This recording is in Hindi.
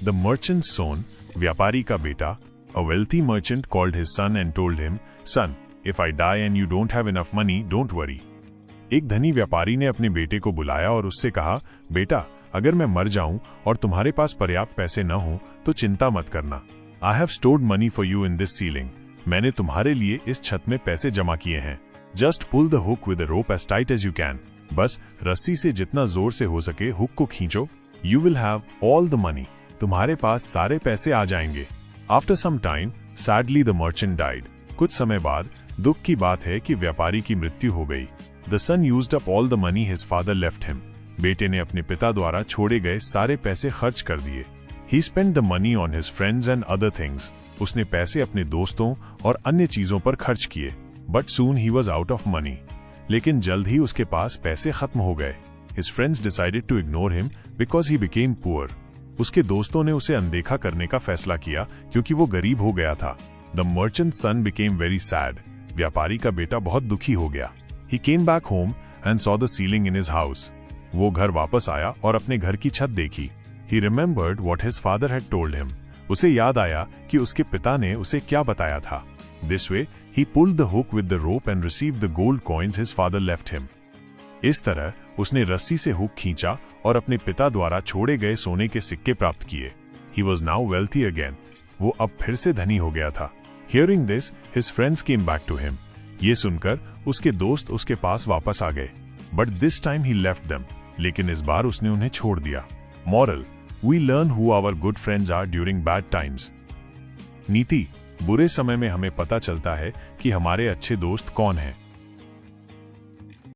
The merchant's son, व्यापारी का बेटा, a wealthy merchant called his son and told him, Son, if I die and you don't have enough money, don't worry. एक धनी व्यापारी ने अपने बेटे को बुलाया और उससे कहा, बेटा, अगर मैं मर जाऊं और तुम्हारे पास पर्याप्त पैसे न हो तो चिंता मत करना. I have stored money for you in this ceiling. मैंने तुम्हारे लिए इस छत में पैसे जमा किए हैं. Just pull the hook with the rope as tight as you can. बस रस्सी से जितना जोर से हो सके हुक को खींचो. You will have all the money. तुम्हारे पास सारे पैसे आ जाएंगे. After some time, sadly the merchant died. कुछ समय बाद दुख की बात है कि व्यापारी की मृत्यु हो गई. The son used up all the money his father left him. बेटे ने अपने पिता द्वारा छोड़े गए सारे पैसे खर्च कर दिए. He spent the money on his friends and other things. उसने पैसे अपने दोस्तों और अन्य चीजों पर खर्च किए. But soon he was out of money. लेकिन जल्द ही उसके पास पैसे खत्म हो गए. His friends decided to ignore him because he became poor. उसके दोस्तों ने उसे अनदेखा करने का फैसला किया क्योंकि वो गरीब हो गया था. The merchant's son became very sad. व्यापारी का बेटा बहुत दुखी हो गया. He came back home and saw the ceiling in his house. वो घर वापस आया और अपने घर की छत देखी. He remembered what his father had told him. उसे याद आया कि उसके पिता ने उसे क्या बताया था. This way, he pulled the hook with the rope and received the gold coins his father left him. इस तरह उसने रस्सी से हुक खींचा और अपने पिता द्वारा छोड़े गए सोने के सिक्के प्राप्त किए. He was now wealthy again. वो अब फिर से धनी हो गया था. Hearing this, his friends came back to him. ये सुनकर उसके दोस्त उसके पास वापस आ गए. But this time he left them. लेकिन इस बार उसने उन्हें छोड़ दिया. Moral: We learn who our good friends are during bad times. नीति: बुरे समय में हमें पता चलता है कि हमारे अच्छे दोस्त कौन हैं.